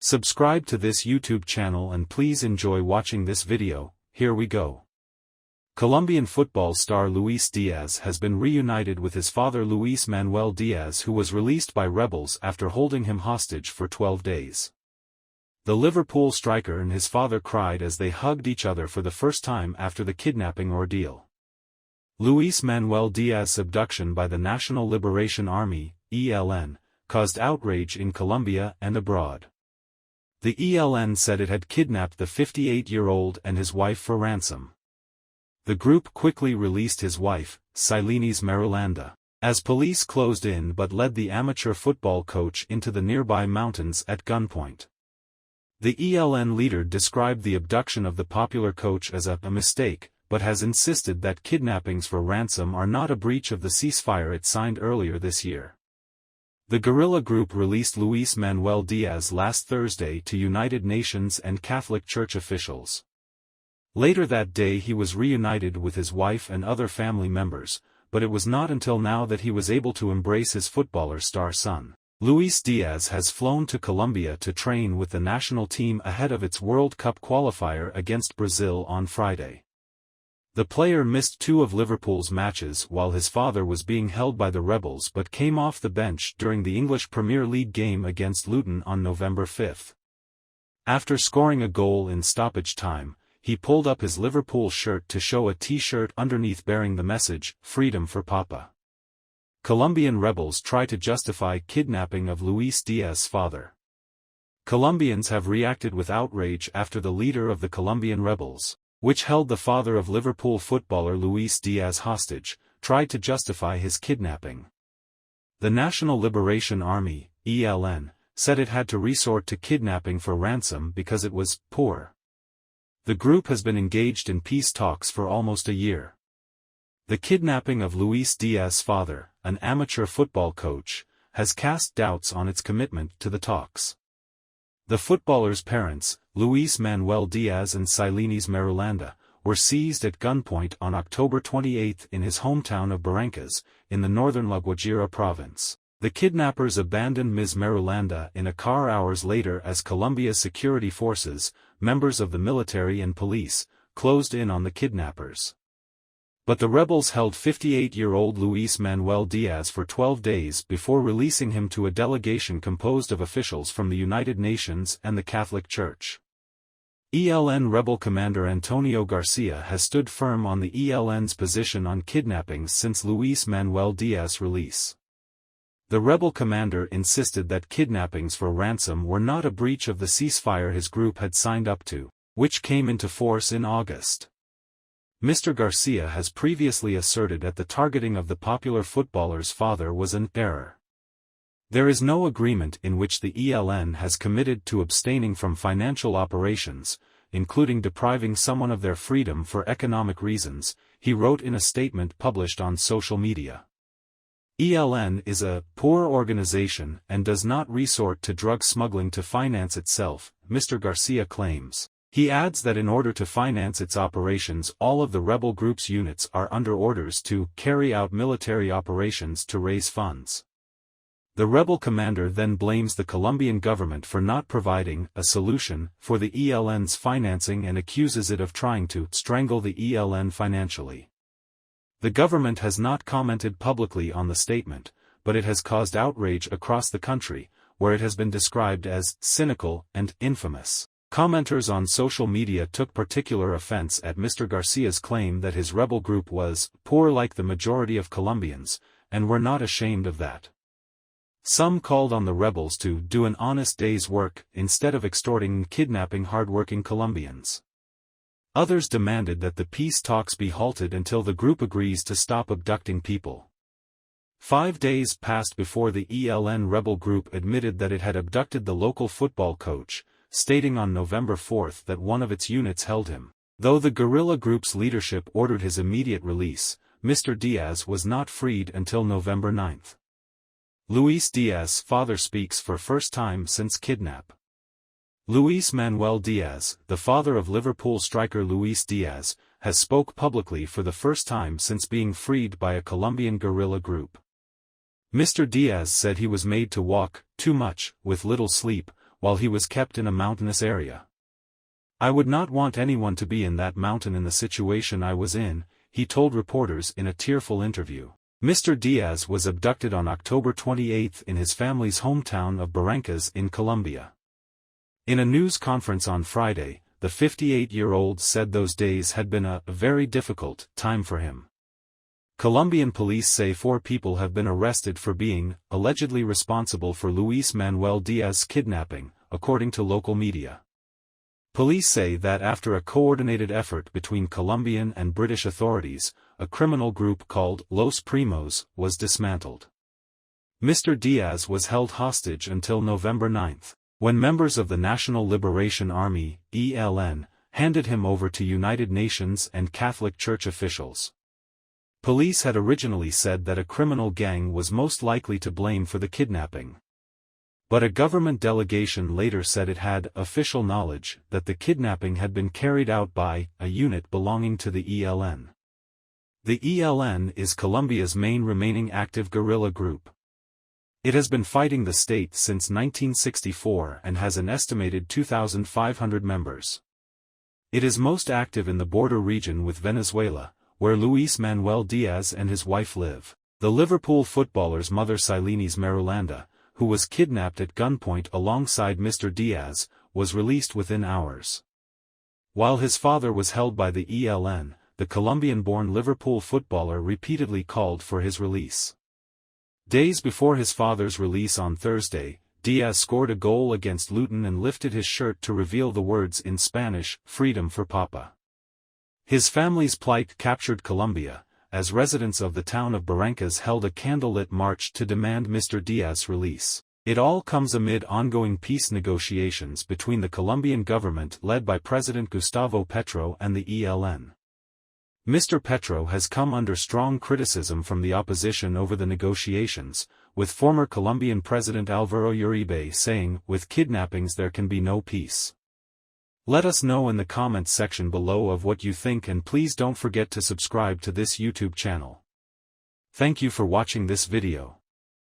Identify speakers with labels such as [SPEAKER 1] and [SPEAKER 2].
[SPEAKER 1] Subscribe to this YouTube channel and please enjoy watching this video. Here we go. Colombian football star Luis Díaz has been reunited with his father Luis Manuel Díaz, who was released by rebels after holding him hostage for 12 days. The Liverpool striker and his father cried as they hugged each other for the first time after the kidnapping ordeal. Luis Manuel Díaz's abduction by the National Liberation Army, ELN, caused outrage in Colombia and abroad. The ELN said it had kidnapped the 58-year-old and his wife for ransom. The group quickly released his wife, Silene Miranda, as police closed in but led the amateur football coach into the nearby mountains at gunpoint. The ELN leader described the abduction of the popular coach as a mistake, but has insisted that kidnappings for ransom are not a breach of the ceasefire it signed earlier this year. The guerrilla group released Luis Manuel Díaz last Thursday to United Nations and Catholic Church officials. Later that day he was reunited with his wife and other family members, but it was not until now that he was able to embrace his footballer star son. Luis Díaz has flown to Colombia to train with the national team ahead of its World Cup qualifier against Brazil on Friday. The player missed 2 of Liverpool's matches while his father was being held by the rebels but came off the bench during the English Premier League game against Luton on November 5. After scoring a goal in stoppage time, he pulled up his Liverpool shirt to show a T-shirt underneath bearing the message, "Freedom for Papa." Colombian rebels try to justify kidnapping of Luis Díaz's father. Colombians have reacted with outrage after the leader of the Colombian rebels, which held the father of Liverpool footballer Luis Díaz hostage, tried to justify his kidnapping. The National Liberation Army, ELN, said it had to resort to kidnapping for ransom because it was poor. The group has been engaged in peace talks for almost a year. The kidnapping of Luis Díaz's father, an amateur football coach, has cast doubts on its commitment to the talks. The footballer's parents, Luis Manuel Díaz and Silene Miranda, were seized at gunpoint on October 28 in his hometown of Barrancas, in the northern La Guajira province. The kidnappers abandoned Ms. Miranda in a car hours later as Colombia's security forces, members of the military and police, closed in on the kidnappers. But the rebels held 58-year-old Luis Manuel Díaz for 12 days before releasing him to a delegation composed of officials from the United Nations and the Catholic Church. ELN rebel commander Antonio Garcia has stood firm on the ELN's position on kidnappings since Luis Manuel Díaz's release. The rebel commander insisted that kidnappings for ransom were not a breach of the ceasefire his group had signed up to, which came into force in August. Mr. Garcia has previously asserted that the targeting of the popular footballer's father was an error. There is no agreement in which the ELN has committed to abstaining from financial operations, including depriving someone of their freedom for economic reasons, he wrote in a statement published on social media. ELN is a poor organization and does not resort to drug smuggling to finance itself, Mr. Garcia claims. He adds that in order to finance its operations all of the rebel group's units are under orders to carry out military operations to raise funds. The rebel commander then blames the Colombian government for not providing a solution for the ELN's financing and accuses it of trying to strangle the ELN financially. The government has not commented publicly on the statement, but it has caused outrage across the country, where it has been described as cynical and infamous. Commenters on social media took particular offense at Mr. Garcia's claim that his rebel group was poor like the majority of Colombians, and were not ashamed of that. Some called on the rebels to do an honest day's work instead of extorting and kidnapping hardworking Colombians. Others demanded that the peace talks be halted until the group agrees to stop abducting people. 5 days passed before the ELN rebel group admitted that it had abducted the local football coach, stating on November 4 that one of its units held him. Though the guerrilla group's leadership ordered his immediate release, Mr. Díaz was not freed until November 9. Luis Díaz's father speaks for first time since kidnap. Luis Manuel Díaz, the father of Liverpool striker Luis Díaz, has spoke publicly for the first time since being freed by a Colombian guerrilla group. Mr. Díaz said he was made to walk too much, with little sleep, while he was kept in a mountainous area. "I would not want anyone to be in that mountain in the situation I was in," he told reporters in a tearful interview. Mr. Díaz was abducted on October 28 in his family's hometown of Barrancas in Colombia. In a news conference on Friday, the 58-year-old said those days had been a very difficult time for him. Colombian police say 4 people have been arrested for being allegedly responsible for Luis Manuel Díaz's kidnapping, according to local media. Police say that after a coordinated effort between Colombian and British authorities, a criminal group called Los Primos was dismantled. Mr. Díaz was held hostage until November 9, when members of the National Liberation Army, ELN, handed him over to United Nations and Catholic Church officials. Police had originally said that a criminal gang was most likely to blame for the kidnapping. But a government delegation later said it had official knowledge that the kidnapping had been carried out by a unit belonging to the ELN. The ELN is Colombia's main remaining active guerrilla group. It has been fighting the state since 1964 and has an estimated 2,500 members. It is most active in the border region with Venezuela, where Luis Manuel Díaz and his wife live. The Liverpool footballer's mother Silene Merulanda, who was kidnapped at gunpoint alongside Mr. Díaz, was released within hours. While his father was held by the ELN, the Colombian-born Liverpool footballer repeatedly called for his release. Days before his father's release on Thursday, Díaz scored a goal against Luton and lifted his shirt to reveal the words in Spanish, "Freedom for Papa." His family's plight captured Colombia, as residents of the town of Barrancas held a candlelit march to demand Mr. Díaz's release. It all comes amid ongoing peace negotiations between the Colombian government led by President Gustavo Petro and the ELN. Mr. Petro has come under strong criticism from the opposition over the negotiations, with former Colombian President Álvaro Uribe saying, "With kidnappings there can be no peace." Let us know in the comments section below of what you think, and please don't forget to subscribe to this YouTube channel. Thank you for watching this video.